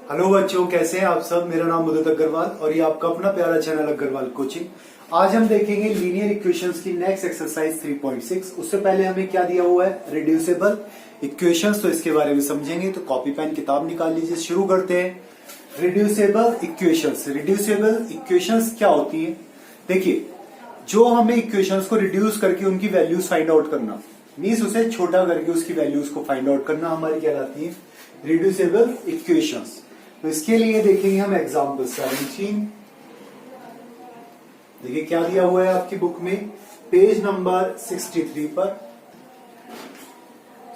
Hello बच्चों, कैसे हैं आप सब। मेरा नाम उदित अग्रवाल और ये आपका अपना प्यारा चैनल अग्रवाल कोचिंग। आज हम देखेंगे लीनियर इक्वेशंस की नेक्स्ट एक्सरसाइज 3.6। उससे पहले हमें क्या दिया हुआ है, रिड्यूसिबल इक्वेशंस, तो इसके बारे में समझेंगे। तो कॉपी पेन किताब निकाल लीजिए, शुरू करते हैं। Reducible equations. रिड्यूसिबल इक्वेशंस क्या होती है? देखिए, जो हमें इक्वेशंस को रिड्यूस करके उनकी वैल्यूज फाइंड आउट करना, मीन्स उसे छोटा करके उसकी वैल्यूज को फाइंड आउट करना, हमारी कहलाती है रिड्यूसिबल इक्वेशंस। तो इसके लिए देखेंगे हम एग्जांपल 17। देखिए क्या दिया हुआ है आपकी बुक में, पेज नंबर 63 पर।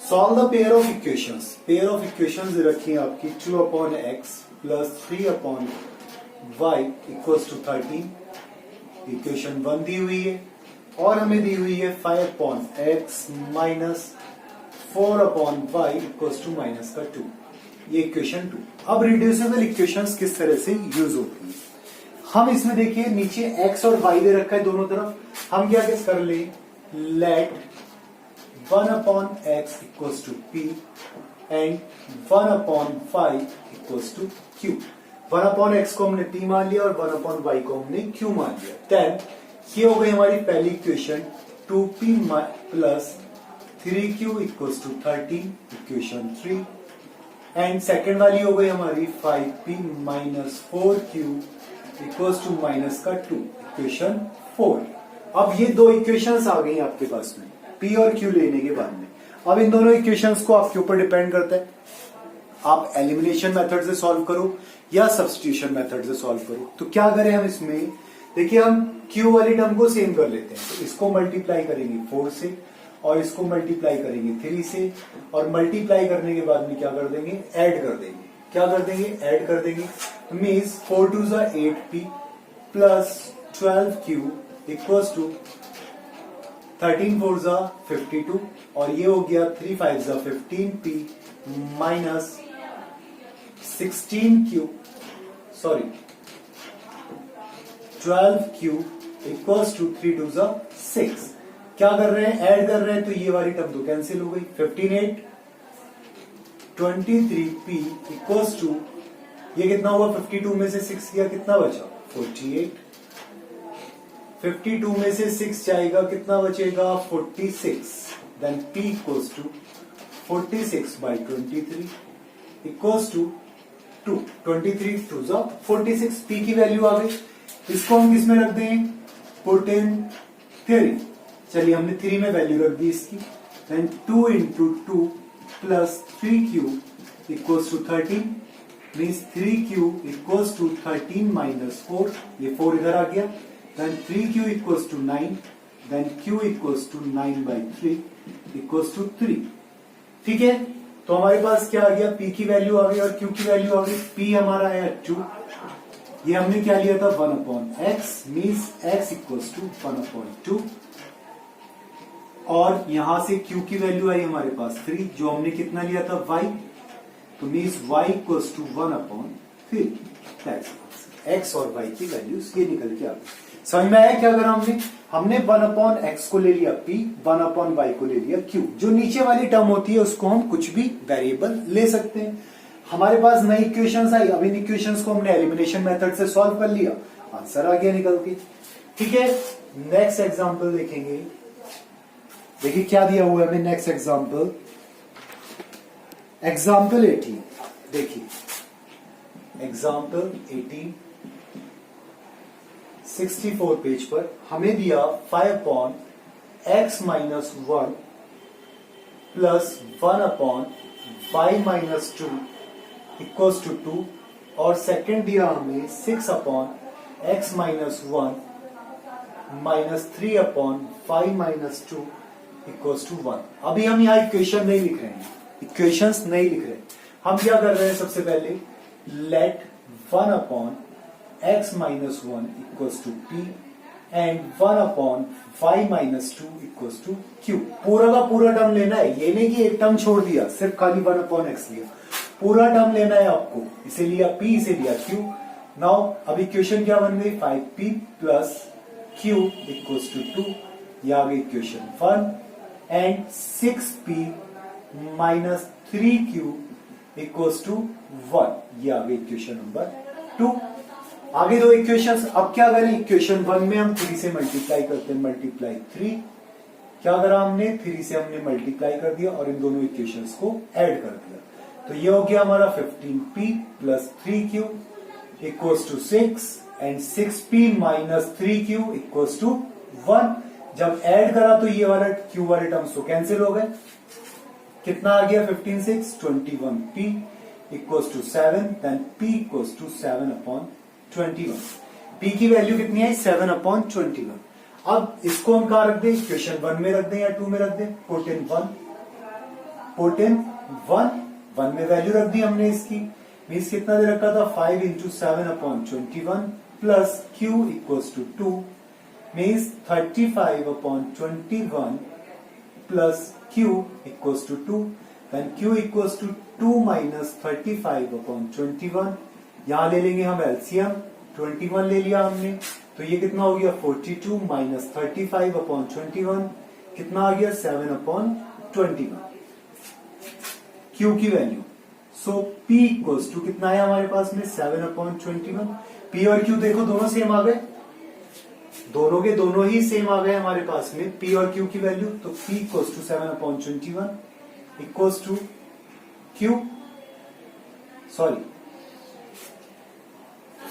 Solve the pair of equations. Pair of equations रखी है आपकी 2/x plus 3/y equals to 13। Equation 1 दी हुई है और हमें दी हुई है 5/x minus 4/y equals to minus का 2। ये इक्वेशन 2। अब रिड्यूसिबल इक्वेशंस किस तरह से यूज होती है, हम इसमें देखिए नीचे x और y दे रखा है दोनों तरफ। हम क्या कर ले, let 1/x equals to p and 1/y equals to q। 1/x को हमने p मान लिया और 1/y को हमने q मान लिया। देन ये हो गई हमारी पहली equation, 2p plus 3q equals to 13, equation 3। And second वाली हो गई हमारी 5p minus 4q equals to minus का 2, इक्वेशन 4। अब ये दो इक्वेशंस आ गई आपके पास में, p और q लेने के बाद में। अब इन दोनों इक्वेशंस को आपके ऊपर डिपेंड करता है, आप एलिमिनेशन मेथड से सॉल्व करो या सब्स्टिट्यूशन मेथड से सॉल्व करो। तो क्या करें हम इसमें, देखिए हम q वाली टर्म को सेम कर लेते हैं। तो इसको मल्टीप्लाई करेंगे 4 से और इसको मल्टीप्लाई करेंगे 3 से, और मल्टीप्लाई करने के बाद में क्या कर देंगे, ऐड कर देंगे। क्या कर देंगे, ऐड कर देंगे। मीन्स 4 2 जा 8p plus 12q equals to 13 4 जा 52, और ये हो गया 3 5 जा 15p minus 16q, sorry 12q equals to 3 2 जा 6। क्या कर रहे हैं, ऐड कर रहे हैं, तो ये वाली टर्म तो कैंसिल हो गई। 15 23p इक्वल्स टू, ये कितना हुआ, 52 में से 6 किया कितना बचा, 48। 52 में से 6 जाएगा कितना बचेगा, 46। Then p equals to 46/23 equals to 2। 23 2 जा 46, p की वैल्यू आ गई। इसको हम किस में रख दें, पुट इन थ्योरी। चलिए हमने 3 में वैल्यू रख दी इसकी। Then 2 into 2 plus 3q equals to 13, means 3q equals to 13 minus 4, ये 4 इधर आ गया। Then 3q equals to 9, then q equals to 9/3 equals to 3। ठीक है, तो हमारे पास क्या आ गया, p की वैल्यू आ गई और q की वैल्यू आ गई। p हमारा है 2, ये हमने क्या लिया था 1/x, means x equals to 1/2, और यहां से q की वैल्यू आई हमारे पास 3, जो हमने कितना लिया था y, तो means y equals to 1/3। x और y की वैल्यूज ये निकल के आ गई। समझ में आया क्या करा हमने 1/x को ले लिया p, 1/y को ले लिया q। जो नीचे वाली टर्म होती है उसको हम कुछ भी वेरिएबल ले सकते हैं। हमारे पास नई इक्वेशंस आई, अब इन इक्वेशंस को हमने एलिमिनेशन मेथड से सॉल्व कर लिया, आंसर आ गया निकल के। ठीक है, नेक्स्ट एग्जांपल देखेंगे। देखिए क्या दिया हुआ है हमें नेक्स्ट एग्जांपल, एग्जांपल 18। देखिए एग्जांपल 18 64 पेज पर हमें दिया 5/x minus 1 plus 1/y minus 2 equals to 2, और सेकेंड दिया हमें 6/x minus 1 minus 3/y minus 2 equals to 1। अभी हम यहाँ इक्वेशन नहीं लिख रहे हैं, इक्वेशंस नहीं लिख रहे हैं। हम क्या कर रहे हैं, सबसे पहले let 1/x minus 1 equals to p and 1/y minus 2 equals to q। पूरा का पूरा टर्म लेना है, ये नहीं कि एक टर्म छोड़ दिया, सिर्फ खाली 1/x लिया। पूरा टर्म लेना है आपको, इसे लिया p, इसे लिया q। नाउ अब इक्वेशन क्या बन गई, 5p plus q equals to 2, ये आ गई equation 1। And 6p minus 3q equals to 1। ये आ गई इक्वेशन नंबर 2। आगे दो इक्वेशंस। अब क्या करें, इक्वेशन 1 में हम 3 से मल्टीप्लाई करते हैं, मल्टीप्लाई 3। क्या करा हमने, 3 से हमने मल्टीप्लाई कर दिया और इन दोनों इक्वेशंस को ऐड कर दिया। तो ये हो गया हमारा 15p plus 3q equals to 6 and 6p minus 3q equals to 1। जब ऐड करा तो ये वाला q वाले टर्म्स तो कैंसिल हो गए। कितना आ गया, 15 6 21p equals to 7, then p equals to 7/21। p की वैल्यू कितनी है, 7/21। अब इसको हम कहा रख दें, इक्वेशन 1 में रख दें या 2 में रख दें, पुट इन 1 में वैल्यू रख दी हमने इसकी। मीन्स कितना दे रखा था, 5 into 7/21 plus q equals to 2 means 35/21 plus q equals to 2। Then q equals to 2 minus 35/21। यहां ले लेंगे हम एलसीएम, 21 ले लिया हमने, तो ये कितना हो गया, 42 माइनस 35/21 कितना आ गया, 7/21 Q की value. So P equals to कितना है हमारे पास में, 7/21। P और Q देखो दोनों सेम आ गए, दोनों के दोनों ही सेम आ गए हमारे पास में P और Q की वैल्यू। तो P equals to 7/21 equals to Q, sorry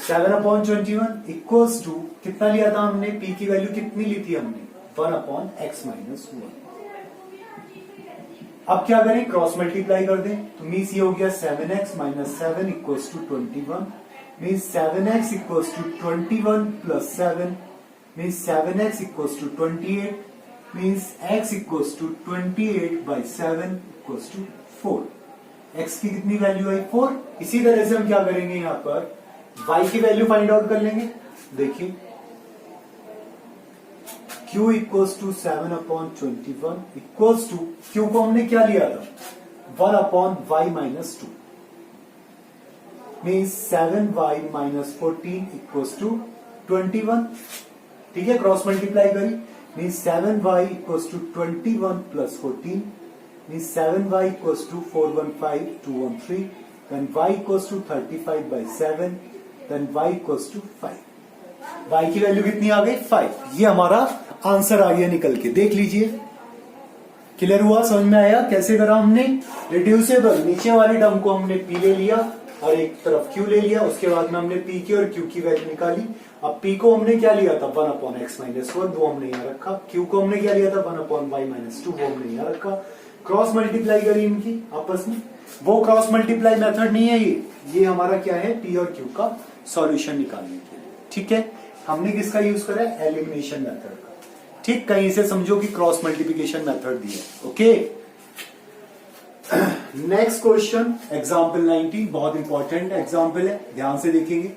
7/21 equals to कितना लिया था हमने, P की वैल्यू कितनी ली थी हमने, 1/x-1। अब क्या करें, क्रॉस मल्टीप्लाई कर दें, तो मीन्स ये हो गया 7x minus 7 equals to 21। Means 7x equals to 21 plus 7 means 7x equals to 28। Means x equals to 28/7 equals to 4। x की कितनी वैल्यू आई, 4। इसी तरह से हम क्या करेंगे, यहां पर y की वैल्यू फाइंड आउट कर लेंगे। देखिए q equals to 7/21 equals to, q को हमने क्या लिया था, 1/y minus 2 means 7y minus 14 equals to 21। ठीक है, क्रॉस मल्टीप्लाई करी, means 7y equals to 21 plus 14 means 7y equals to 415 213। Then y equals to 35/7, then y equals to 5। y की value कितनी आ गई, 5। ये हमारा आंसर आ गया निकल के, देख लीजिए। क्लियर हुआ, समझ में आया कैसे करा हमने, रिड्यूसेबल नीचे वाले टर्म को हमने p ले लिया और एक तरफ q ले लिया, उसके बाद में हमने p की और q की वैल्यू निकाली। अब p को हमने क्या लिया था, 1/x-1, वो हमने यहाँ रखा। q को हमने क्या लिया था, 1/y-2, वो हमने यहाँ रखा। क्रॉस मल्टीप्लाई करी इनकी आपस में, वो क्रॉस मल्टीप्लाई मेथड नहीं है ये हमारा क्या है, p और q का सॉल्यूशन निकालने के लिए। ठीक है, हमने किसका यूज करा है, एलिमिनेशन मेथड का। ठीक, कहीं से समझो कि क्रॉस मल्टीप्लिकेशन मेथड दिया। ओके, नेक्स्ट क्वेश्चन एग्जांपल 19, बहुत इंपॉर्टेंट एग्जांपल है, ध्यान से देखेंगे।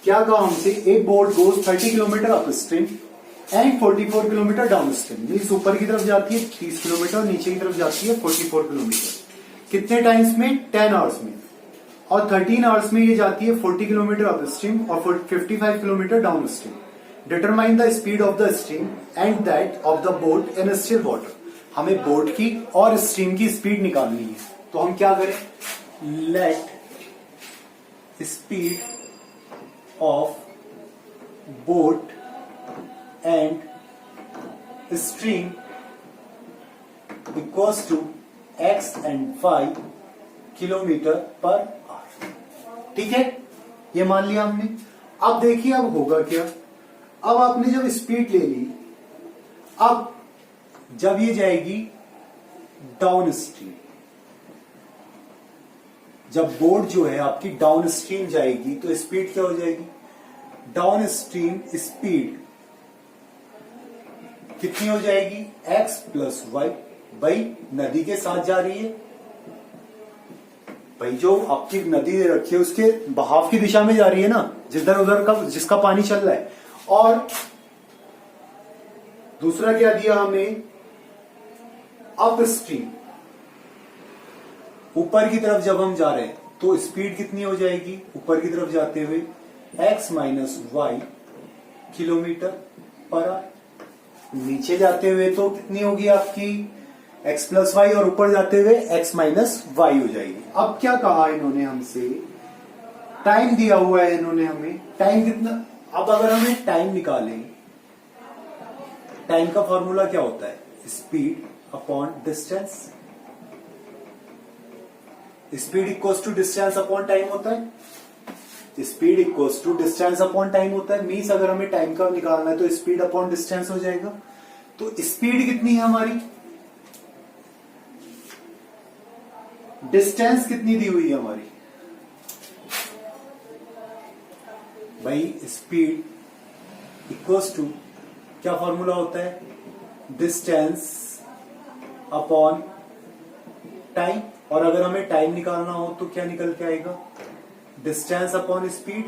क्या कहा हमसे, ए boat goes 30 kilometre up stream and 44 kilometre down stream. Means ऊपर की तरफ जाती है 30 किलोमीटर, नीचे की तरफ जाती है 44 किलोमीटर। कितने टाइम्स में, 10 आवर्स में, और 13 आवर्स में ये जाती है 40 किलोमीटर अप स्ट्रीम और 55 kilometre down stream. Determine the speed of the stream and that of the boat in still water. हमें बोट की और स्ट्रीम की स्पीड निकालनी है, तो हम क्या करें, let speed of boat and stream equals to x एंड y किलोमीटर पर आवर। ठीक है, ये मान लिया हमने। अब देखिए अब होगा क्या, अब आपने जब स्पीड ले ली, अब जब ये जाएगी डाउन स्ट्रीम, जब बोट जो है आपकी डाउन स्ट्रीम जाएगी तो स्पीड क्या हो जाएगी, डाउन स्ट्रीम स्पीड कितनी हो जाएगी, x प्लस वाई। भाई नदी के साथ जा रही है, भाई जो आपकी नदी दे रखी है उसके बहाव की दिशा में जा रही है ना, जिधर उधर का जिसका पानी चल रहा है। और दूसरा क्या दिया हमें, अप स्ट्रीम, ऊपर की तरफ जब हम जा रहे हैं तो स्पीड कितनी हो जाएगी, ऊपर की तरफ जाते हुए x minus y kilometre per hour. नीचे जाते हुए तो कितनी होगी आपकी x प्लस वाई और ऊपर जाते हुए x माइनस वाई हो जाएगी। अब क्या कहा इन्होंने हमसे, टाइम दिया हुआ है इन्होंने हमें, टाइम कितना। अब अगर हमें टाइम निकालें, टाइम का फॉर्मूला क्या होता है, speed upon distance. Speed equals to distance upon time होता है। Speed equals to distance upon time होता है। मीन्स अगर हमें टाइम का निकालना है तो स्पीड अपॉन डिस्टेंस हो जाएगा। तो स्पीड कितनी है हमारी, डिस्टेंस कितनी दी हुई है हमारी भाई, स्पीड इक्वल्स टू क्या फॉर्मूला होता है, डिस्टेंस अपॉन टाइम। और अगर हमें टाइम निकालना हो तो क्या निकल के आएगा, distance upon speed,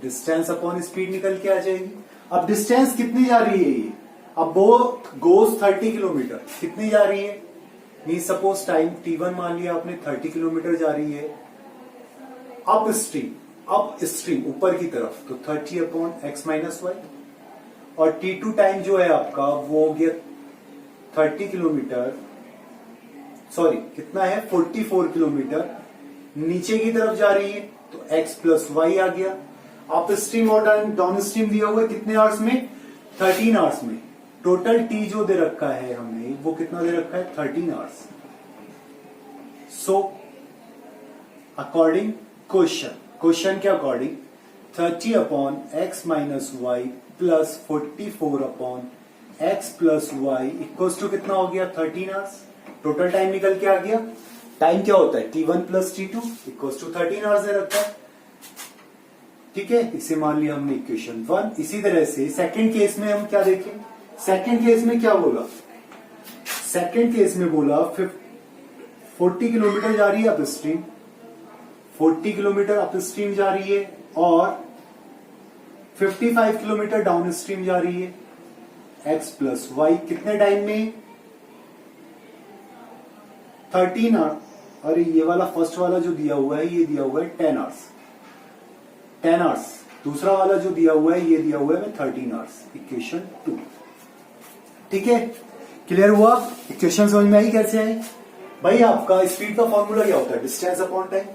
distance upon speed निकल के आ जाएगी। अब डिस्टेंस कितनी जा रही है ये, अब वो गोज 30 किलोमीटर, कितनी जा रही है, मीन सपोज टाइम t1 मान लिया आपने 30 किलोमीटर जा रही है अप स्ट्रीम ऊपर की तरफ, तो 30 अपॉन एक्स माइनस वाई। और t2 टाइम जो है आपका वो हो गया 30 किलोमीटर, सॉरी कितना है 44 किलोमीटर नीचे की तरफ जा रही है, तो x प्लस वाई आ गया। अप स्ट्रीम और डाउन स्ट्रीम दिया हुआ है कितने आवर्स में, 13 आवर्स में। टोटल t जो दे रखा है हमें वो कितना दे रखा है, 13 आवर्स। सो अकॉर्डिंग क्वेश्चन के according 30 upon x minus y plus 44 upon x plus y equals to कितना हो गया, 13 आवर्स। टोटल टाइम निकल के आ गया। टाइम क्या होता है, t1 plus t2 equals to 13 hours दे रखा है। ठीक है, इसे मान लिया हमने इक्वेशन 1। इसी तरह से सेकंड केस में हम क्या देखें, सेकंड केस में क्या बोला, सेकंड केस में बोला 40 किलोमीटर जा रही है up stream, 40 kilometre up stream जा रही है और 55 किलोमीटर डाउन स्ट्रीम जा रही है। x प्लस वाई कितने टाइम में, 13 आवर्स। अरे ये वाला फर्स्ट वाला जो दिया हुआ है ये दिया हुआ है 10 आवर्स, 10 आवर्स। दूसरा वाला जो दिया हुआ है ये दिया हुआ है 13 आवर्स, इक्वेशन 2। ठीक है, क्लियर हुआ, इक्वेशन समझ में आई कैसे आई भाई। आपका स्पीड का फॉर्मूला क्या होता है, डिस्टेंस अपॉन टाइम।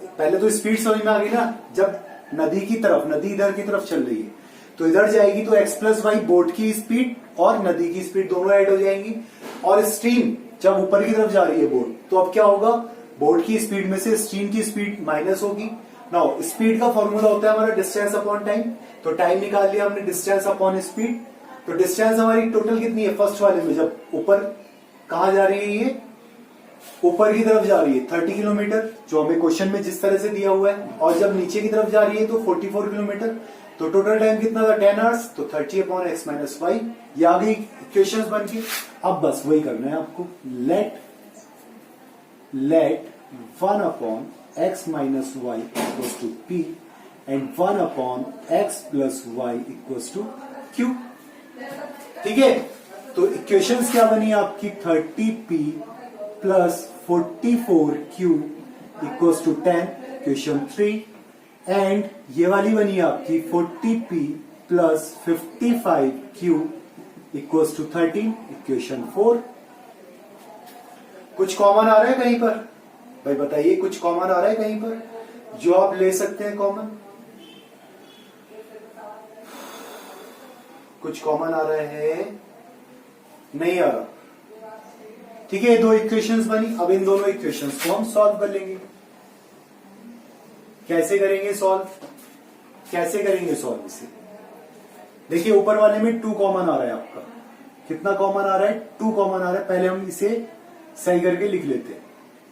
पहले तो स्पीड समझ में आ गई ना, जब नदी की तरफ, नदी इधर की तरफ चल रही है तो इधर जाएगी तो x प्लस वाई बोट की स्पीड और नदी की स्पीड दोनों ऐड हो जाएंगी। और स्ट्रीम जब ऊपर की तरफ जा रही है बोट, तो अब क्या होगा, बोट की स्पीड में से स्ट्रीम की स्पीड माइनस होगी। नाउ स्पीड का फॉर्मूला होता है हमारा डिस्टेंस अपॉन टाइम। तो टाइम निकाल लिया हमने, डिस्टेंस अपॉन स्पीड। तो डिस्टेंस हमारी टोटल कितनी है, फर्स्ट वाले में जब ऊपर कहां जा रही है, ये ऊपर की तरफ जा रही है 30 किलोमीटर जो हमें क्वेश्चन में जिस तरह से दिया हुआ है, और जब नीचे की तरफ जा रही है तो 44 किलोमीटर। तो टोटल टाइम कितना था, 10 आवर्स। तो 30 अपॉन एक्स माइनस वाई, ये आ गई इक्वेशंस बन के। अब बस वही करना है आपको, let 1 upon x minus y equals to p and 1 upon x plus y equals to q. ठीक है, तो इक्वेशंस क्या बनी आपकी, 30p plus 44q equals to 10, equation 3। And ये वाली बनी आपकी 40p plus 55q equals to 13, equation 4। कुछ कॉमन आ रहा है कहीं पर भाई, बताइए कुछ कॉमन आ रहा है कहीं पर जो आप ले सकते हैं कॉमन, कुछ कॉमन आ रहा है, नहीं आ रहा। ठीक है, दो इक्वेशंस बनी। अब इन दोनों इक्वेशंस को हम सॉल्व कर लेंगे। कैसे करेंगे सॉल्व, कैसे करेंगे सॉल्व इसे, देखिए ऊपर वाले में 2 कॉमन आ रहा है आपका, कितना कॉमन आ रहा है, 2 कॉमन आ रहा है। पहले हम इसे सही करके लिख लेते हैं।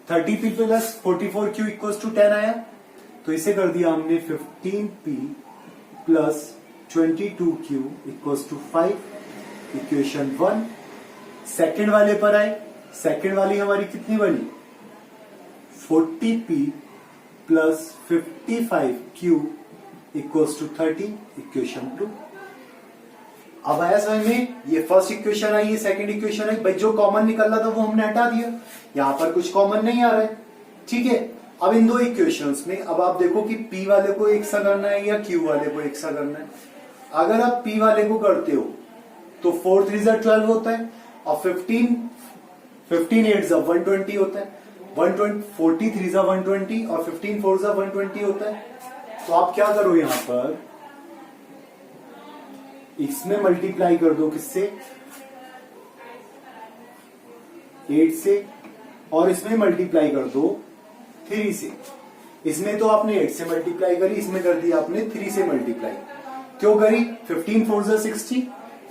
30p plus 44q equals to 10 आया, तो इसे कर दिया हमने 15p plus 22q equals to 5, equation 1। Second वाले पर आए, सेकेंड वाली हमारी कितनी बनी, 40p plus 55q equals to 30, equation 2। अब आया समझ में, ये फर्स्ट इक्वेशन आई, ये सेकंड इक्वेशन आई। भाई जो कॉमन निकल रहा था वो हमने हटा दिया, यहां पर कुछ कॉमन नहीं आ रहा है। ठीक है, अब इन दो इक्वेशंस में अब आप देखो कि p वाले को एक सा करना है या q वाले को एक सा करना है। अगर आप p वाले को करते हो तो 4 3 12 होता है, और 15 8 120 होता है, 120 40 3 120 और 15 4 120 होता है। तो आप क्या करो, यहां पर इसमें मल्टीप्लाई कर दो, किससे, 8 से, और इसमें मल्टीप्लाई कर दो 3 से। इसमें तो आपने 8 से मल्टीप्लाई करी, इसमें कर दिया आपने 3 से मल्टीप्लाई। क्यों करी, 15 4 60,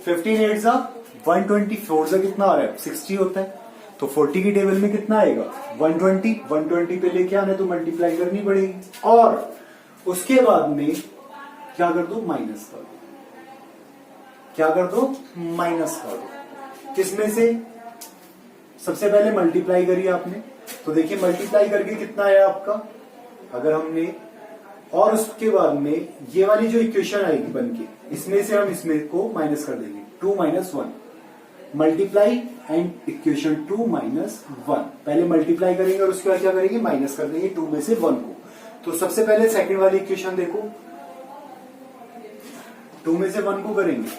15 8 120, 4 कितना आ रहा है 60 होता है, तो 40 की टेबल में कितना आएगा 120 पे लेके आने, तो मल्टीप्लाई करनी पड़ेगी। और उसके बाद में क्या कर दो, माइनस कर दो। क्या कर दो, माइनस कर दो। किसमें से, सबसे पहले मल्टीप्लाई करिए आपने, तो देखिए मल्टीप्लाई करके कितना आया आपका, अगर हमने, और उसके बाद में ये वाली जो इक्वेशन आएगी बनके, इसमें से हम इसमें को माइनस कर देंगे, 2 - 1 मल्टीप्लाई एंड इक्वेशन 2 - 1। पहले मल्टीप्लाई करेंगे और उसके बाद क्या करेंगे, माइनस कर देंगे 2 में से 1 को। तो सबसे पहले सेकंड वाली इक्वेशन देखो, 2 में से 1 को करेंगे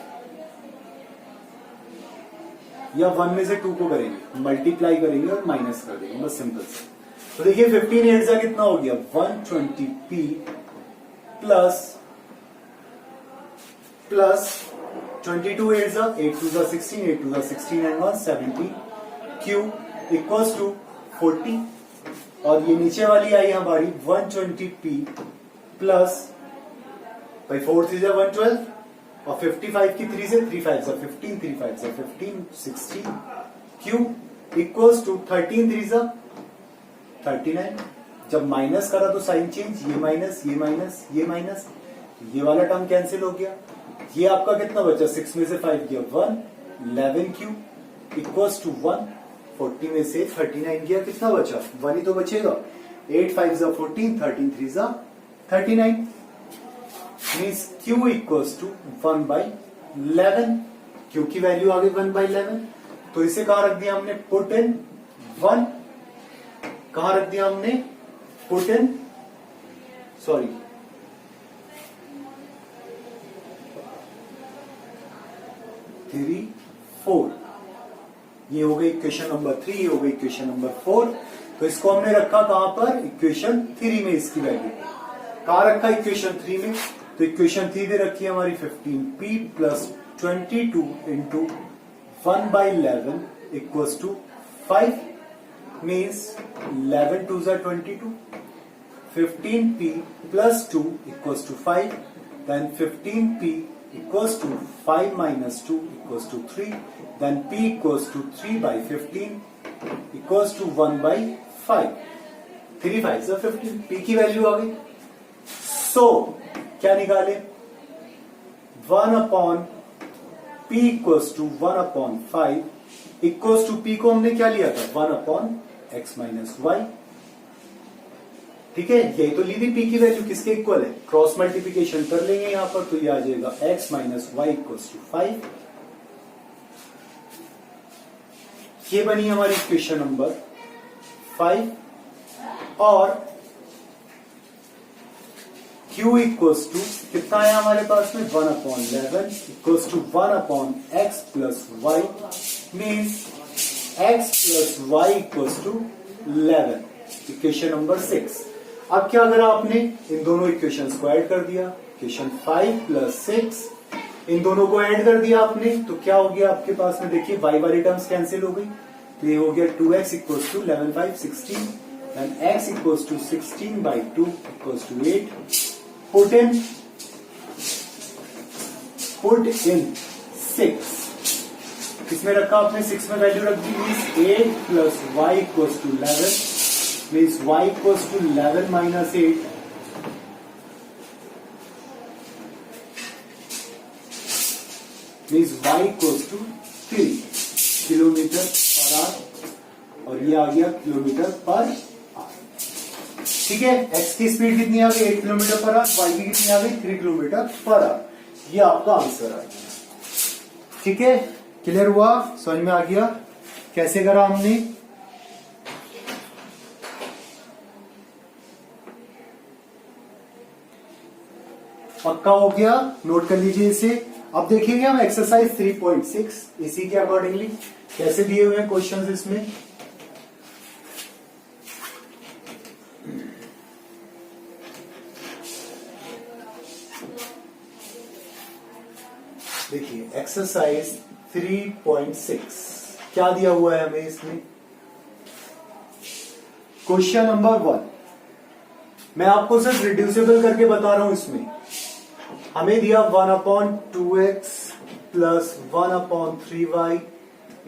या 1 में से 2 को करेंगे, मल्टीप्लाई करेंगे और माइनस कर देंगे, बस सिंपल से। तो देखिए 15 8 कितना हो गया, 120p plus 22 8 8 2 16, 8 2 16 and 1 70 q equals to 40। और ये नीचे वाली आई हमारी 120p प्लस भाई 4 3 112, और 55 की 3 से 3 5 15, 3 5 15 60 q इक्वल्स टू 13 3 39। जब माइनस करा तो साइन चेंज, ये माइनस ये माइनस ये माइनस, ये वाला टर्म कैंसिल हो गया। ये आपका कितना बचा, 6 में से 5 गया 1, 11 q इक्वल्स टू 1, 40 में से 39 गया, कितना बचा 1 ही तो बचेगा, 8 5 14, 13 3 39, means q equals to 1/11। q की वैल्यू आ गई 1/11। तो इसे कहां रख दिया हमने, पुट इन 1। कहां रख दिया हमने, पुट इन, सॉरी 3 4, ये हो गई इक्वेशन नंबर 3, ये हो गई इक्वेशन नंबर 4। तो इसको हमने रखा कहां पर, इक्वेशन 3 में। इसकी वैल्यू कहां रखा, इक्वेशन 3 में। तो इक्वेशन 3 दे रखी है हमारी 15p plus 22 into 1/11 equals to 5, means 11 2 22, 15p plus 2 equals to 5, then 15p equals to 5 minus 2 equals to 3, then p equals to 3/15 equals to 1/5, 3 5 15, p की वैल्यू आ गई। सो क्या निकाले, 1/p equals to 1/5 equals to p को हमने क्या लिया था, 1/x minus y। ठीक है, यही तो ली थी p की वैल्यू किसके इक्वल है, क्रॉस मल्टीप्लीकेशन कर लेंगे यहां पर, तो ये आ जाएगा x minus y equals to 5। ये बनी हमारी इक्वेशन नंबर 5। और q इक्वल्स टू कितना है हमारे पास में, 1/11 equals to 1/x plus y, means x plus y equals to 11, equation number 6। अब क्या करा आपने, इन दोनों इक्वेशंस को ऐड कर दिया, इक्वेशन 5 प्लस 6, इन दोनों को ऐड कर दिया आपने, तो क्या हो गया आपके पास में, देखिए y वाली टर्म्स कैंसिल हो गई, तो ये हो गया 2x equals to 11 5 16, and x equals to 16/2 equals to 8। Put in 6, किसमें रखा आपने, 6 में वैल्यू रख दी, means 8 plus y equals to 11, means y equals to 11 minus 8, means y equals to 3 kilometre per our, और ये आ गया किलोमीटर पर आवर। ठीक है, x की स्पीड कितनी आ गई, 8 किलोमीटर पर आवर, y की कितनी आ गई, 3 किलोमीटर पर आवर। ये आपका आंसर आ गया। ठीक है, क्लियर हुआ, समझ में आ गया कैसे करा हमने। पक्का हो गया, नोट कर लीजिए इसे। अब देखेंगे हम एक्सरसाइज 3.6 इसी के अकॉर्डिंगली कैसे दिए हुए हैं क्वेश्चंस इसमें। देखिए एक्सरसाइज 3.6 क्या दिया हुआ है हमें इसमें। क्वेश्चन नंबर 1, मैं आपको सिर्फ रिड्यूसिबल करके बता रहा हूं। इसमें हमें दिया 1/2x plus 1/3y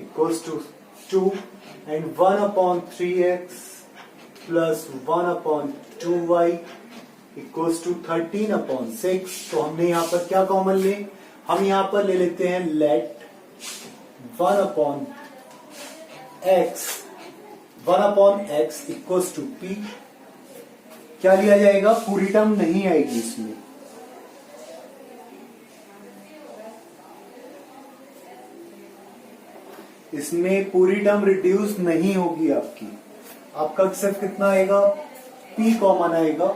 equals to 2 and 1/3x plus 1/2y equals to 13/6। तो हमने यहां पर क्या कॉमन ले, हम यहां पर ले लेते हैं late 1/x equals to p। क्या लिया जाएगा, पूरी टर्म नहीं आएगी इसमें, इसमें पूरी टर्म रिड्यूस नहीं होगी आपकी। आपका सिर्फ कितना आएगा, p कॉमन आएगा।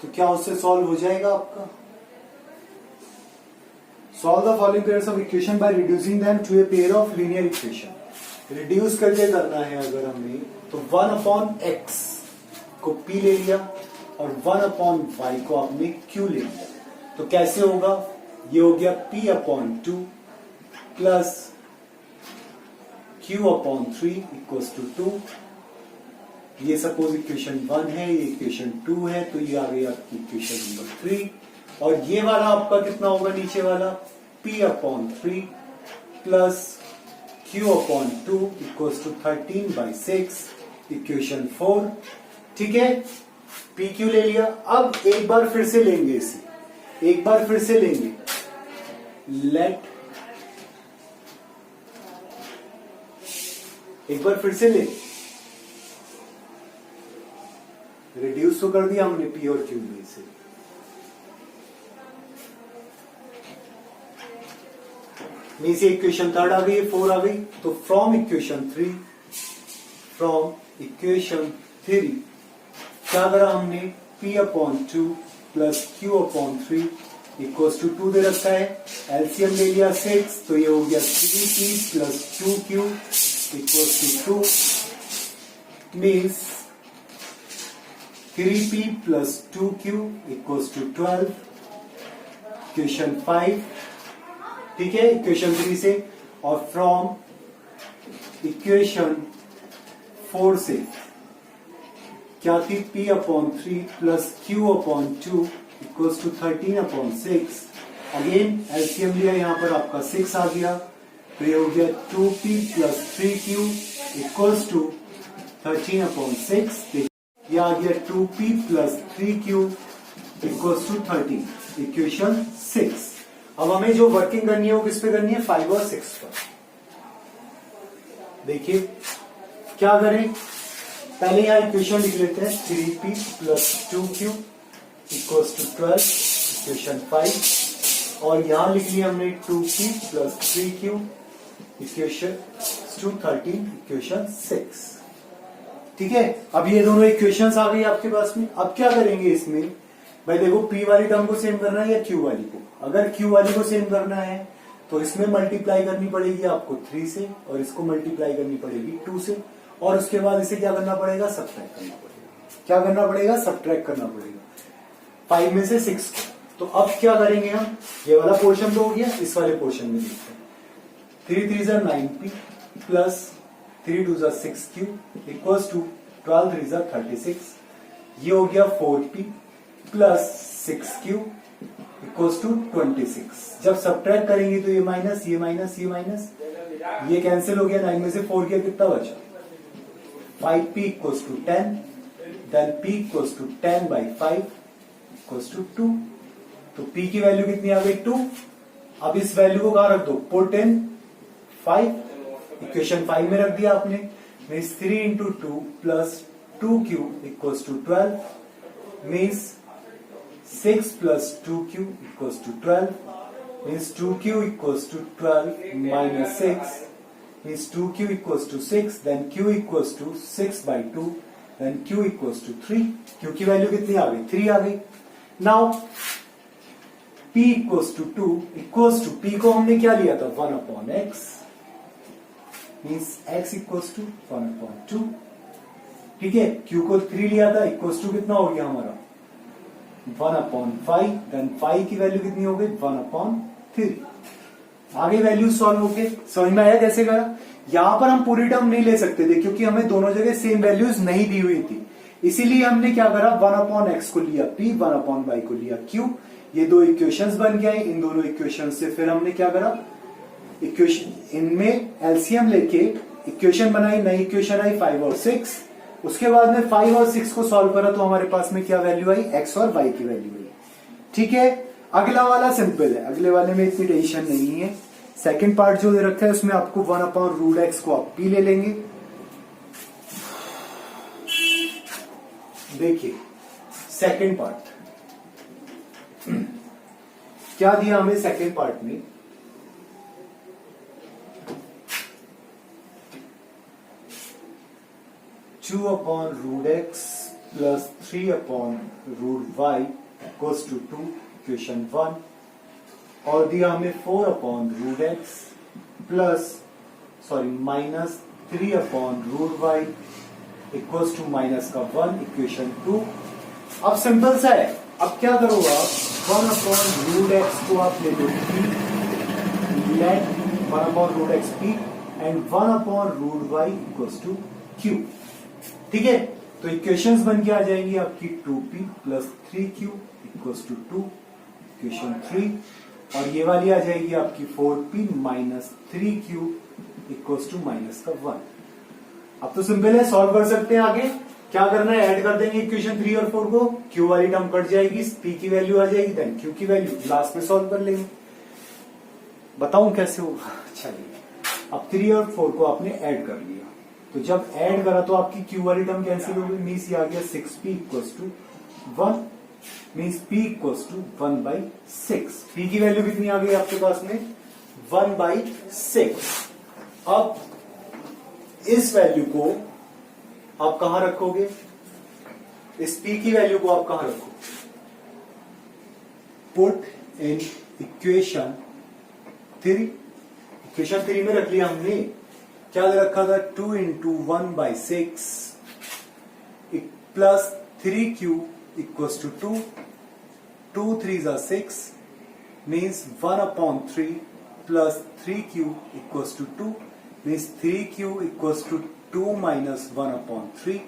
तो क्या उससे सॉल्व हो जाएगा आपका। Solve the following pairs of equation by reducing them to a pair of linear equation. Reduce करके करना है अगर हमने, तो 1/x को p ले लिया और 1/y को आपने q ले लिया। तो कैसे होगा, ये हो गया p/2 plus q/3 equals to 2। ये सपोज इक्वेशन 1 है, ये इक्वेशन 2 है, तो ये आ गई आपकी इक्वेशन नंबर 3। और ये वाला आपका कितना होगा, नीचे वाला p/3 plus q/2 equals to 13/6 equation 4। ठीक है, PQ ले लिया। अब एक बार फिर से लेंगे इसे, एक बार फिर से लेंगे लेट, एक बार फिर से ले, रिड्यूस तो कर दिया हमने P और Q में से। मीन्स इक्वेशन 3 आ गई, 4 आ गई। तो फ्रॉम इक्वेशन 3 क्या करा हमने, p/2 plus q/3 equals to 2 दे रखा है। एलसीएम ले लिया 6, तो ये हो गया 3p plus 2q equals to 2। Means 3p plus 2q equals to 12। Equation 5, ठीक है, इक्वेशन 3 से। और फ्रॉम इक्वेशन 4 से क्या थी, p/3 plus q/2 equals to 13/6। Again LCM लिया, यहां पर आपका 6 आ गया, तो ये हो गया 2p plus 3q equals to 13/6। ये आ गया 2p plus 3q equals to 13, equation 6। अब हमें जो वर्किंग करनी है वो किस पे करनी है, 5 और 6 पर। देखिए क्या करें, पहले यहां इक्वेशन लिख लेते हैं 3p plus 2q equals to 12 equation 5। और यहां लिख लिया हमने 2p plus 3q equation two 13 equation 6। ठीक है, अब ये दोनों इक्वेशंस आ गई आपके पास में। अब क्या करेंगे इसमें, भाई देखो p वाली टर्म को सेम करना है या q वाली को। अगर q वाली को सेम करना है तो इसमें मल्टीप्लाई करनी पड़ेगी आपको 3 से, और इसको मल्टीप्लाई करनी पड़ेगी 2 से, और उसके बाद इसे क्या करना पड़ेगा, सब्ट्रैक्ट करना पड़ेगा। क्या करना पड़ेगा, सब्ट्रैक्ट करना पड़ेगा 5 में से 6 को। तो अब क्या करेंगे हम, ये वाला पोर्शन तो हो गया, इस वाले पोर्शन में देखते हैं। 3 3 जा 9p प्लस 3 2 जा 6q इक्वल्स टू 12 3 जा 36। ये हो गया 4p plus 6q equals to 26। जब सब्ट्रैक्ट करेंगे तो ये माइनस, ये माइनस, ये माइनस, ये कैंसिल हो गया। 9 में से 4 गया, कितना बचा, 5p equals to 10, then p equals to 10/5 equals to 2। तो p की वैल्यू कितनी आ गई, 2। अब इस वैल्यू को कहां रख दो, पुट इन 5, इक्वेशन 5 में रख दिया आपने। Means 3 into 2 plus 2q equals to 12, means 6 plus 2q equals to 12, means 2q equals to 12 minus 6, means 2q equals to 6, then q equals to 6/2, then q equals to 3। q की value कितनी आ गई, 3 आ गई। Now p equals to 2 equals to p को हमने क्या लिया था 1 upon x means x equals to 1 upon 2। ठीक है, q को 3 लिया था इक्वल्स टू कितना हो गया हमारा 1 अपॉन 5। देन 5 की वैल्यू कितनी हो गई 1 अपॉन 3। आगे वैल्यू सॉल्व हो गए। समझ में आया कैसे करा? यहां पर हम पूरी टर्म नहीं ले सकते थे क्योंकि हमें दोनों जगह सेम वैल्यूज नहीं दी हुई थी, इसीलिए हमने क्या करा 1 अपॉन x को लिया p, 1 अपॉन y को लिया q। ये दो इक्वेशंस बन गए। इन दोनों इक्वेशन से फिर हमने क्या करा इक्वेशन इनमें एलसीएम लेके इक्वेशन बनाई, नई इक्वेशन आई 5 और 6। उसके बाद में 5 और 6 को सॉल्व करा तो हमारे पास में क्या वैल्यू आई x और y की वैल्यू आई। ठीक है, अगला वाला सिंपल है, अगले वाले में इतनी टेंशन नहीं है। सेकंड पार्ट जो दे रखा है उसमें आपको 1 अपॉन रूट एक्स को आप p ले लेंगे। देखिए सेकंड पार्ट क्या दिया हमें सेकंड पार्ट में 2 upon root x plus 3 upon root y equals to 2 equation 1, और दिया हमें 4 upon root x plus minus 3 upon root y equals to minus का 1 इक्वेशन 2। अब सिंपल सा है, अब क्या करो आप 1 अपॉन रूट एक्स को आप ले लो p, let 1 upon root x p and 1 upon root y equals to q। ठीक है, तो इक्वेशंस बन के आ जाएंगी आपकी 2p plus 3q equals to 2 equation 3, और ये वाली आ जाएगी आपकी 4p minus 3q equals to minus का 1। अब तो सिंपल है, सॉल्व कर सकते हैं। आगे क्या करना है, ऐड कर देंगे इक्वेशन 3 और 4 को, q वाली टर्म कट जाएगी, p की वैल्यू आ जाएगी, देन q की वैल्यू, लास्ट में सॉल्व कर लेंगे। बताऊं कैसे होगा? चलिए, अब 3 और 4 को आपने ऐड कर लिया, तो जब ऐड करा तो आपकी q वाली टर्म कैंसिल हो गई, मीन्स ये आ गया 6p equals to 1, means p equals to 1/6। p की वैल्यू कितनी आ गई आपके पास में 1/6। अब इस वैल्यू को आप कहां रखोगे, इस p की वैल्यू को आप कहां रखोगे, पुट इन इक्वेशन 3। इक्वेशन 3 में रख लिया हमने, क्या दे रखा था 2 into 1/6 plus 3q equals to 2, 2 3 जा 6 means 1 upon 3 plus 3q equals to 2 means 3q equals to 2 minus 1 upon 3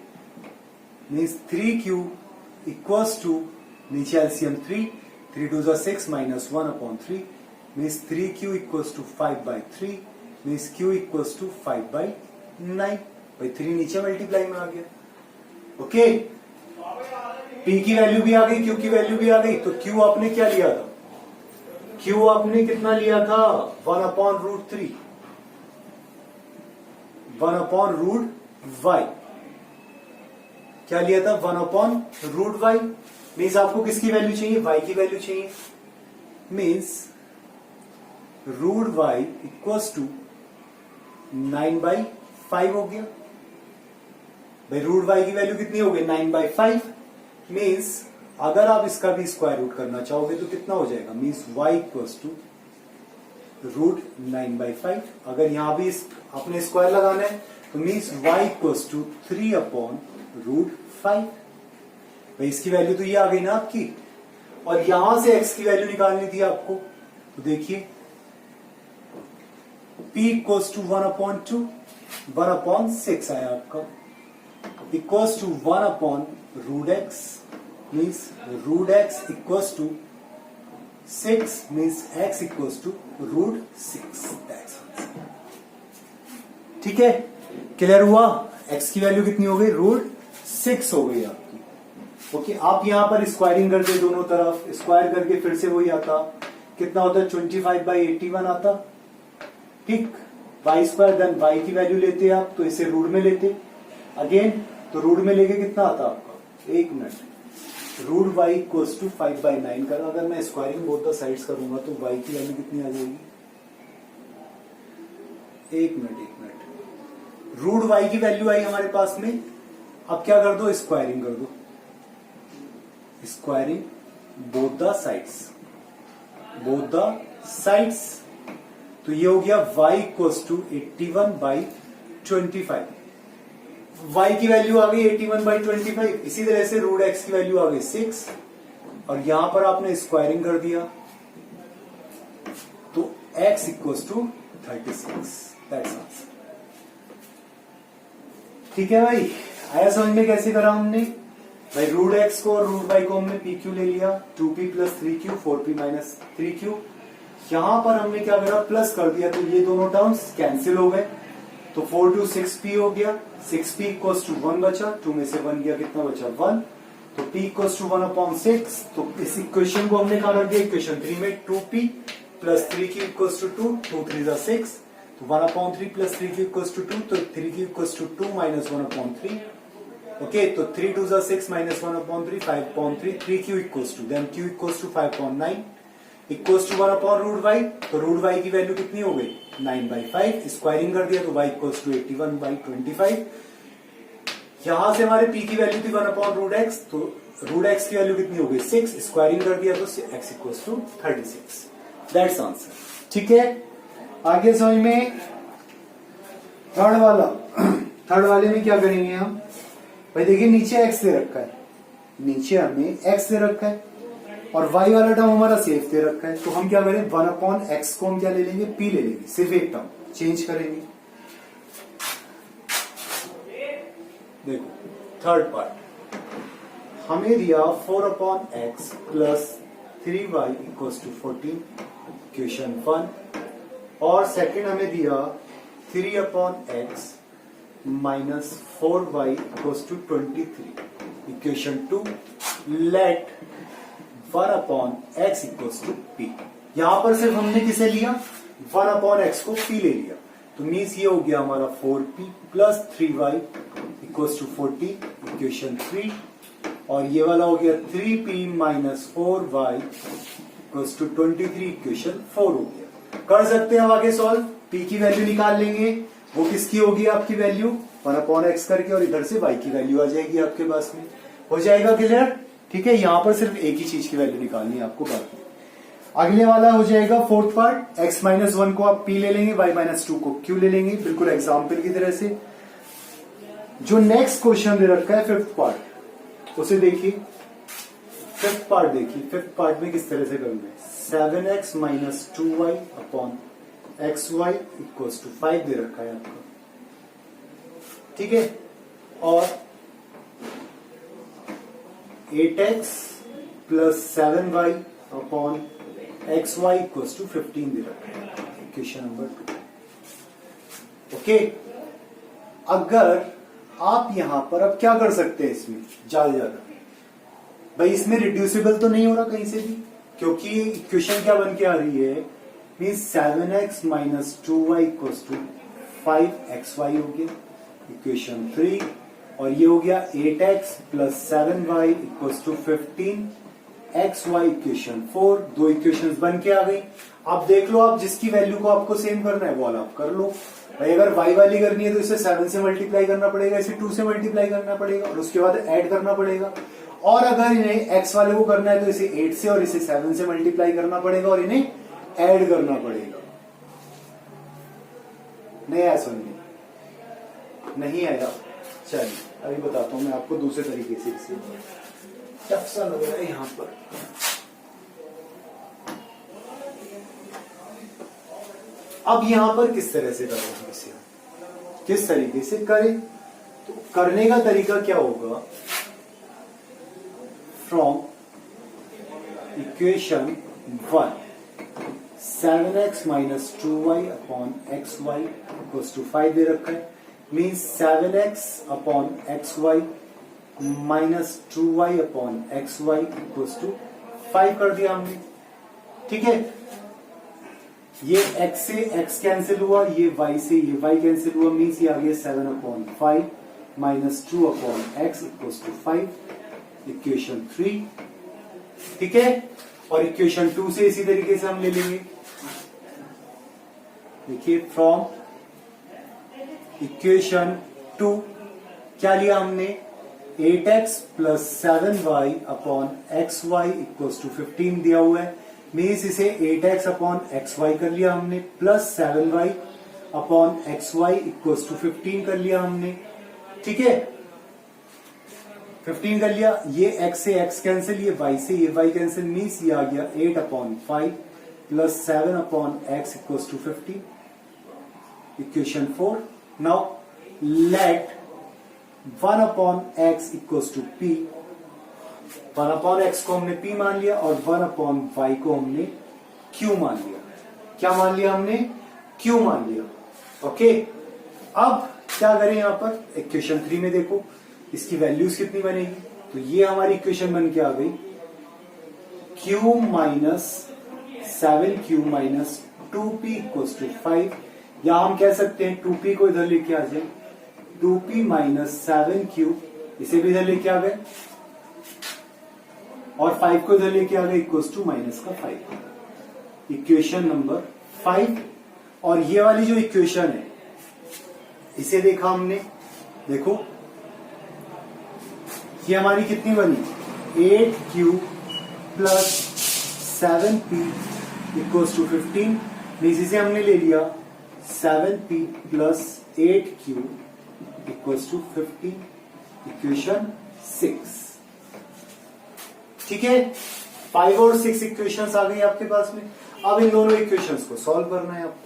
means 3q equals to, नीचे एलसीएम 3, 3 2 जा 6 minus 1 upon 3 means 3q equals to 5/3 means q equals to 5/9। भाई 3 नीचे multiply में आ गया। Okay, p की value भी आ गई, q की वैल्यू भी आ गई, तो q आपने क्या लिया था, q आपने कितना लिया था 1 upon root 3, 1 upon root y। क्या लिया था 1 अपॉन रूट y, मीन्स आपको किसकी वैल्यू चाहिए, y की वैल्यू चाहिए, means root y equals to 9/5 हो गया। भाई रूट y की वैल्यू कितनी हो गई 9/5, मीन्स अगर आप इसका भी स्क्वायर रूट करना चाहोगे तो कितना हो जाएगा, means y equals to root 9/5। अगर यहां भी अपने स्क्वायर लगाना है तो means y equals to 3 upon root 5। भाई इसकी वैल्यू तो ये आ गई ना आपकी, और यहां से x की वैल्यू निकालनी थी आपको, तो देखिए p equals to 1 upon 2, 1 upon 6 आया आपका, equals to 1 upon root x means root x equals to 6 means x equals to root 6। ठीक है, क्लियर हुआ? x की वैल्यू कितनी हो गई, रूट 6 हो गई आपकी। ओके, आप यहां पर स्क्वायरिंग करते दोनों तरफ, स्क्वायर करके फिर से वही आता, कितना होता 25/81 आता। ठीक, वाई स्क्वायर, देन वाई की वैल्यू लेते आप तो इसे रूट में लेते अगेन, तो रूट में लेके कितना आता आपका, एक minute, root y equals to 5/9 करो, अगर मैं स्क्वायरिंग बोथ द साइड्स करूंगा तो वाई की वैल्यू कितनी आ जाएगी, एक मिनट, रूट वाई की वैल्यू आई हमारे पास में। अब क्या कर दो, स्क्वायरिंग कर दो, squaring both the sides, both the sides. तो ये हो गया y इक्वल्स टू 81/25। y की वैल्यू आ गई 81/25। इसी तरह से रूट x की वैल्यू आ गई 6 और यहां पर आपने स्क्वायरिंग कर दिया तो x equals to 36। That's answer. ठीक है भाई, आया समझ में कैसे करा हमने? भाई रूट x को और रूट y को हमने pq ले लिया, 2p plus 3q 4p minus 3q। यहां पर हमने क्या करा, प्लस कर दिया तो ये दोनों टर्म्स कैंसिल हो गए तो 4 टू 6p हो गया। 6p इक्वल्स टू 1 बचा, 2 में से 1 गया, कितना बचा 1। तो p इक्वल्स टू 1/6। तो इस इक्वेशन को हमने कहा रख दिया इक्वेशन 3 में, 2p plus 3q equals to 2, 2 3 जा 6, तो 1/3 प्लस 3q इक्वल्स टू 2, तो 3q equals to 2 minus 1/3। Okay, तो 3 2 जा 6 minus 1/3 5/3, 3q equals to, then q equals to 5/9 equals to 1/√y। तो रूट y की वैल्यू कितनी हो गई 9/5। स्क्वायरिंग कर दिया तो y इक्वल्स टू 81/25। यहां से हमारे p की वैल्यू थी 1/√x, तो रूट x की वैल्यू कितनी हो गई 6। स्क्वायरिंग कर दिया तो x equals to 36। That's answer. ठीक है, आगे समझ में। थर्ड वाले में क्या करेंगे हम? भाई देखिए नीचे x दे रखा है, नीचे हमें x दे रखा है और y वाला टर्म हमारा सेफ दे रखा है। तो हम क्या करें, 1/x को हम क्या ले लेंगे, p ले लेंगे, सिर्फ एक टर्म चेंज करेंगे। देखो थर्ड पार्ट हमें दिया 4/x plus 3y equals to 14, equation 1। और सेकंड हमें दिया 3/x minus 4y equals to 23, equation 2। Let 1/x equals to p। यहां पर सिर्फ हमने किसे लिया, 1/x को p ले लिया, तो मीन्स ये हो गया हमारा 4p plus 3y equals to 40, equation 3। और ये वाला हो गया 3p minus 4y equals to 23, equation 4 हो गया। कर सकते हैं हम आगे सॉल्व, p की वैल्यू निकाल लेंगे, वो किसकी होगी आपकी वैल्यू 1/x करके, और इधर से y की वैल्यू आ जाएगी आपके पास में। हो जाएगा क्लियर? ठीक है, यहां पर सिर्फ एक ही चीज की वैल्यू निकालनी है आपको, बाकी अगले वाला हो जाएगा फोर्थ पार्ट। x माइनस 1 को आप p ले लेंगे, y माइनस 2 को q ले लेंगे, बिल्कुल एग्जाम्पल की तरह से। जो नेक्स्ट क्वेश्चन दे रखा है फिफ्थ पार्ट, उसे देखिए। फिफ्थ पार्ट देखिए, फिफ्थ पार्ट में किस तरह से करोगे, 7x minus 2y upon xy equals to 5 दे रखा है आपको। ठीक है, और 8x plus 7y upon xy equals to 15 दे रखा है, इक्वेशन नंबर 2। ओके, अगर आप यहां पर अब क्या कर सकते हैं, इसमें ज्यादा भाई इसमें रिड्यूसिबल तो नहीं हो रहा कहीं से भी, क्योंकि इक्वेशन क्या बन के आ रही है, means 7x minus 2y equals to 5xy हो गया, इक्वेशन 3। और ये हो गया 8x plus 7y equals to 15xy, equation 4। दो इक्वेशंस बन के आ गई। अब देख लो, आप जिसकी वैल्यू को आपको सेम करना है वो वाला आप कर लो। भाई अगर y वाली करनी है तो इसे 7 से मल्टीप्लाई करना पड़ेगा, इसे 2 से मल्टीप्लाई करना पड़ेगा और उसके बाद ऐड करना पड़ेगा। और अगर इन्हें x वाले को करना है तो इसे 8 से और इसे 7 से मल्टीप्लाई करना पड़ेगा और इन्हें ऐड करना पड़ेगा। नहीं आया समझ में? नहीं आया? चलिए अभी बताता हूं मैं आपको दूसरे तरीके से। इसे टफ सा लग रहा है यहां पर। अब यहां पर किस तरह से करेंगे इसे, किस तरीके से करें? तो करने का तरीका क्या होगा, from equation 1 7x minus 2y upon xy equals to 5 दे रखा है, means 7x upon xy minus 2y upon xy equals to 5 कर दिया हमने। ठीक है, ये x से x कैंसिल हुआ, ये y से ये y कैंसिल हुआ, मीन्स ये आ गया 7/5 minus 2 upon x equals to 5, equation 3। ठीक है, और इक्वेशन 2 से इसी तरीके से हम ले लेंगे। देखिए, फ्रॉम इक्वेशन 2 क्या लिया हमने, 8x plus 7y upon xy equals to 15 दिया हुआ है, मीन्स इसे 8x अपॉन XY कर लिया हमने, plus 7y upon XY equals to 15 कर लिया हमने। ठीक है, 15 कर लिया। ये x से x कैंसिल, ये y से ये y कैंसिल, मीन्स ये आ गया 8 upon 5 plus 7 upon x equals to 15, equation 4। Now let 1 upon x equals to p। 1 upon x को हमने p मान लिया और 1 अपॉन y को हमने q मान लिया। क्या मान लिया हमने? q मान लिया। ओके, अब क्या करें यहां पर? इक्वेशन 3 में देखो इसकी वैल्यूज कितनी बनेगी। तो ये हमारी इक्वेशन बन के आ गई q minus 7q minus 2p equals to 5, या हम कह सकते हैं 2p को इधर लेके आ जाए, 2p माइनस 7q, इसे भी इधर लेके आ गए और 5 को इधर लेके आ गए, इक्वल्स टू माइनस का 5। Equation number 5। और ये वाली जो इक्वेशन है इसे देखा हमने, देखो ये हमारी कितनी बनी? 8q plus 7p equals to 15, means इसे हमने ले लिया 7p plus 8q equals to 15, equation 6। ठीक है, 5 और 6 इक्वेशंस आ गई आपके पास में। अब इन दोनों इक्वेशंस को सॉल्व करना है आपको।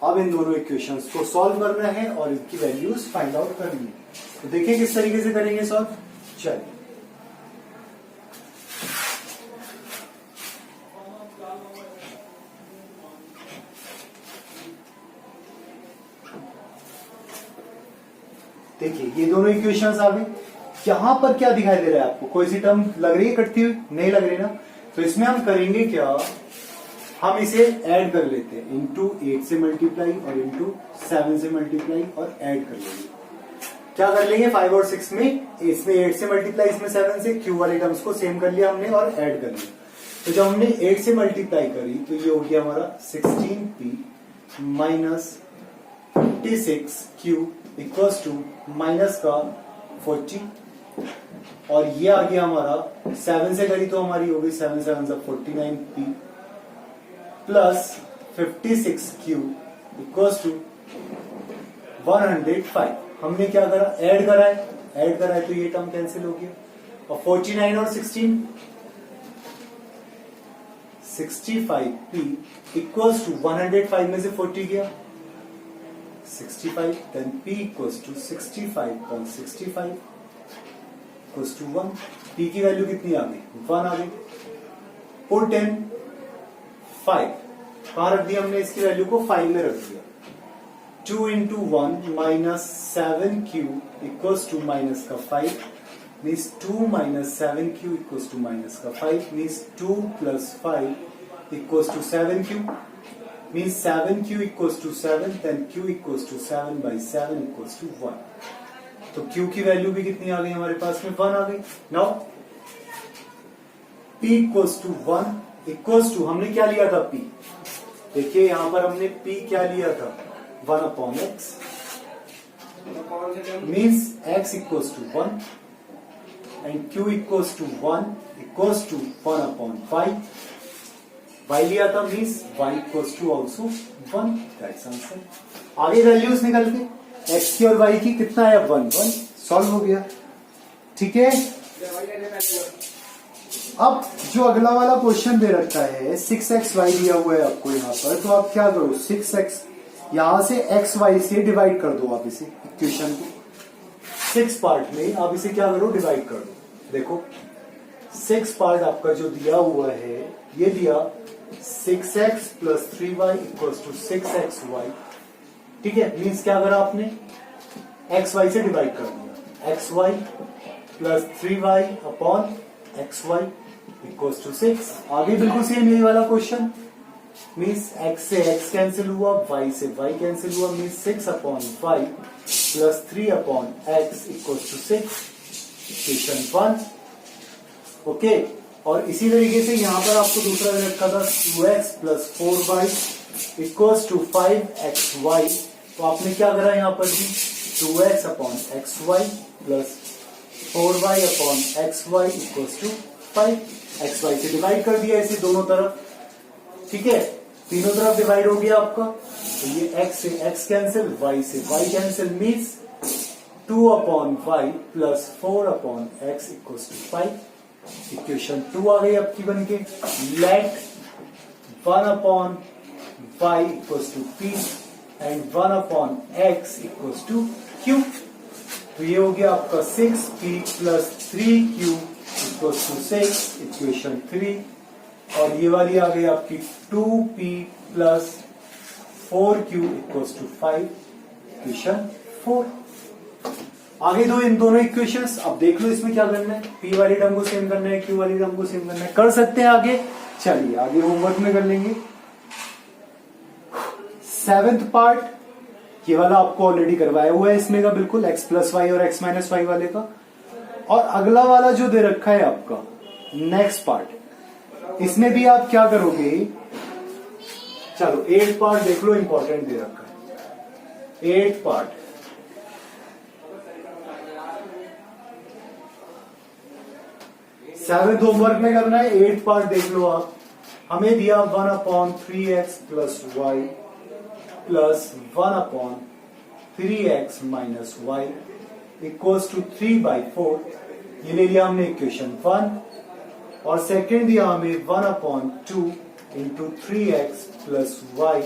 अब इन दोनों इक्वेशंस को सॉल्व करना है और इनकी वैल्यूज फाइंड आउट करनी है। तो देखिए किस तरीके से करेंगे सॉल्व। चलिए, देखिए ये दोनों इक्वेशंस आ गई। यहां पर क्या दिखाई दे रहा है आपको? कोई सी टर्म लग रही है कटती हुई? नहीं लग रही ना। तो इसमें हम करेंगे क्या, हम इसे ऐड कर लेते हैं, इंटू 8 से मल्टीप्लाई और इंटू 7 से मल्टीप्लाई और ऐड कर लेंगे। क्या कर लेंगे? 5 और 6 में, इसमें 8 से मल्टीप्लाई, इसमें 7 से, क्यू वाले टर्म्स को सेम कर लिया हमने और ऐड कर लिया। तो जब हमने 8 से मल्टीप्लाई करी तो ये हो गया हमारा 16p minus 56q equals to minus का 40, और ये आ गया हमारा 7 से करी तो हमारी हो गई 7 7 49p plus 56q equals to 105। हमने क्या करा? ऐड करा है, ऐड करा है तो ये टर्म कैंसिल हो गया। और 49 और 16, 65p इक्वल्स टू 105 में से 40 गया 65, then p equals to 65.65 equals to 1। p की वैल्यू कितनी आ गई? 1 आ गई। पुट इन 5, कहां रख दिया हमने? इसकी वैल्यू को 5 में रख दिया। 2 into 1 minus 7q equals to minus का 5, means 2 minus 7q equals to minus का 5, means 2 plus 5 equals to 7q, means 7q equals to 7, then q equals to 7 by 7 equals to 1। तो q की वैल्यू भी कितनी आ गई हमारे पास में? 1 आ गई। Now p equals to 1 equals to, हमने क्या लिया था? p। देखिए यहां पर हमने p क्या लिया था? 1 upon x, means x equals to 1 and q equals to 1 equals to 1 upon 5। y लिया था, means y equals to also 1। That's answer. आगे वैल्यूज निकल के x की और y की कितना है? 1 1। सॉल्व हो गया। ठीक है, अब जो अगला वाला क्वेश्चन दे रखा है 6xy दिया हुआ है आपको यहाँ पर, तो आप क्या करो? 6x यहां से xy से डिवाइड कर दो। आप इसे इक्वेशन को 6 पार्ट में आप इसे क्या करो? डिवाइड कर दो। देखो 6 पार्ट आपका जो दिया हुआ है, ये दिया 6x plus 3y equals to 6xy। ठीक है, मीन्स क्या करा आपने? xy से डिवाइड कर दिया। xy plus 3y upon xy equals to 6। आगे बिल्कुल सेम यही वाला क्वेश्चन, मीन्स x से x कैंसिल हुआ, y से y कैंसिल हुआ, means 6 upon 5 plus 3 upon x equals to 6, equation 1। Okay, और इसी तरीके से यहां पर आपको दूसरा दे रखा था 2x plus 4y equals to 5xy। तो आपने क्या करा यहाँ पर भी? 2x upon xy plus 4y upon xy equals to 5। X y से डिवाइड कर दिया इसे दोनों तरफ, ठीक है, तीनों तरफ डिवाइड हो गया आपका। तो ये एक्स से एक्स कैंसिल, वाई से y cancel, means 2 upon y plus 4 upon x equals to 5। Equation 2 आ गई आपकी बनके। Let 1 upon y equals to p and 1 upon x equals to q. तो ये हो गया आपका 6p plus 3q equals to 6, equation 3। और ये वाली आ गई आपकी 2p plus 4q equals to 5, equation 4। आगे दो इन दोनों इक्वेशंस। अब देख लो इसमें क्या करना है, p वाली टर्म को सेम करना है, q वाली टर्म को सेम करना है, कर सकते हैं आगे। चलिए आगे होमवर्क में कर लेंगे। 7th पार्ट ये वाला आपको ऑलरेडी करवाया हुआ है इसमें का, बिल्कुल x प्लस वाई और x माइनस वाई वाले का। और अगला वाला जो दे रखा है आपका नेक्स्ट पार्ट, इसमें भी आप क्या करोगे, चलो 8th पार्ट देख लो, इंपॉर्टेंट दे रखा है 8th पार्ट। सेवेंथ होमवर्क में करना है, 8th पार्ट देख लो आप। हमें दिया 1 upon 3x plus y plus 1 upon 3x minus y equals to 3/4। ये ले लिया हमने इक्वेशन 1। और सेकेंड दिया हमें 1 upon 2 into 3x plus y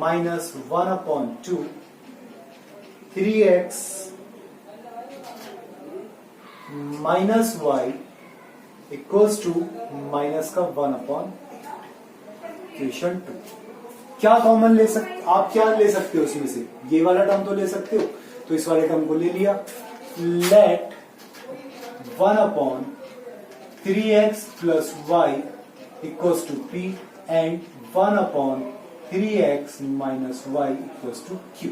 minus 1 upon 2 3x minus y equals to minus का 1 अपॉन इक्वेशन 2। क्या कॉमन ले सकते, आप क्या ले सकते हो उसमें से, ये वाला टर्म तो ले सकते हो, तो इस वाले टर्म को ले लिया। Let 1 upon 3x plus y equals to p and 1 upon 3x minus y equals to q।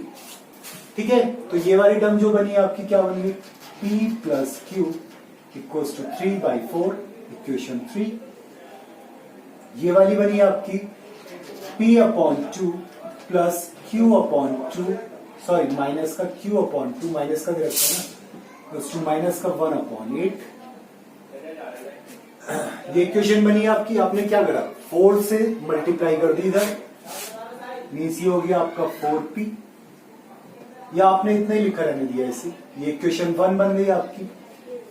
ठीक है, तो ये वाली टर्म जो बनी आपकी क्या बन गई, p plus q equals to 3/4, equation 3। ये वाली बनी आपकी p upon 2 plus q upon 2, sorry minus का q अपॉन 2, माइनस का रखा है ना, प्लस टू माइनस का 1 अपॉन 8। ये इक्वेशन बनी आपकी। आपने क्या करा, 4 से मल्टीप्लाई कर दी इधर, मीन्स ये हो गया आपका 4p, या आपने इतना ही लिखा रहने दिया इसे। ये इक्वेशन 1 बन गई आपकी,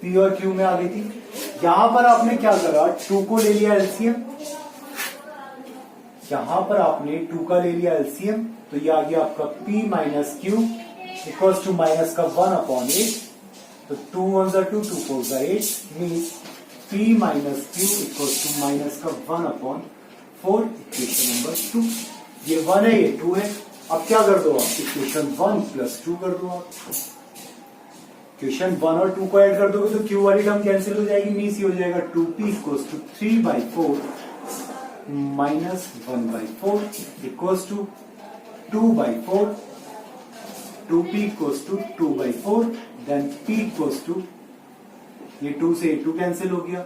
p और q में आ गई थी। यहां पर आपने क्या करा, 2 को ले लिया एलसीएम, यहां पर आपने 2 का ले लिया एलसीएम, तो ये आ गया आपका p minus q equals to minus का 1 अपॉन 8। तो 2 1 2 2 4 8 means p minus q equals to minus का 1 अपॉन 4, इक्वेशन नंबर 2। ये 1 है, ये 2 है। अब क्या कर दो आप, इक्वेशन 1 प्लस 2 कर दो आप। इक्वेशन 1 और 2 को ऐड कर दोगे तो q वाली टर्म कैंसिल हो जाएगी, मीन्स ये हो जाएगा 2p equals to 3/4 minus 1/4 equals to 2/4, 2p equals to 2/4, then p equals to, ये 2 से 2 कैंसिल हो गया,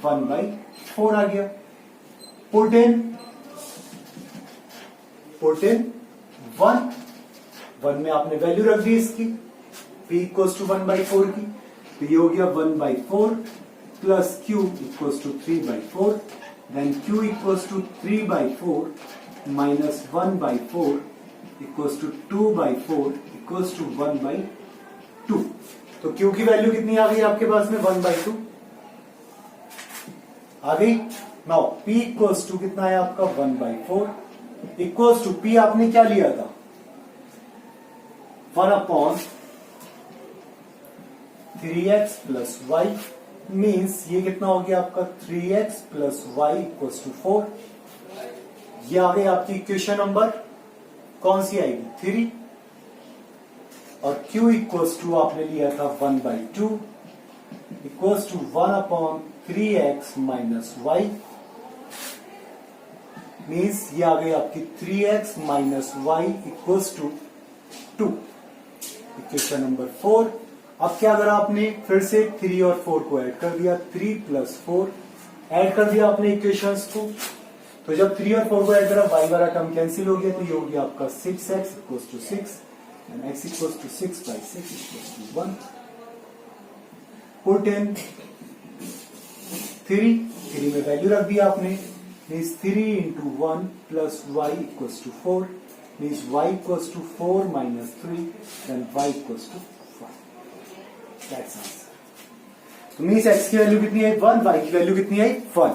1/4 आ गया। पुट इन 1 में आपने वैल्यू रख दी इसकी, p इक्वल्स टू 1/4 की, तो ये हो गया 1/4 plus q equals to 3/4, then q equals to 3/4 minus 1/4 equals to 2/4 equals to 1/2। तो q की वैल्यू कितनी आ गई आपके पास में, 1/2 आ गई। नाउ p इक्वल्स टू कितना है आपका, 1/4 इक्वल्स टू p आपने क्या लिया था, 1 upon 3x plus y, means ये कितना हो गया आपका 3x plus y equals to 4। ये आ गई आपकी इक्वेशन नंबर कौन सी आएगी, 3। और q इक्वल्स टू आपने लिया था 1/2 equals to 1 upon 3x minus y, means ये आ गई आपकी 3x minus y equals to 2, equation number 4। अब क्या करा आपने, फिर से 3 और 4 को ऐड कर दिया, 3 प्लस 4 ऐड कर दिया आपने इक्वेशंस को। तो जब 3 और 4 को ऐड करा, y वाला टर्म कैंसिल हो गया, तो ये हो गया आपका 6x equals to 6 and x equals to 6/6 equals to 1। Put in 3 में वैल्यू रख दिया आपने, means 3 into 1 plus y equals to 4, means y equals to 4 minus 3, then y equals to 5. That's answer. तो मीन्स x की value कितनी आई 1, y की value कितनी आई 1.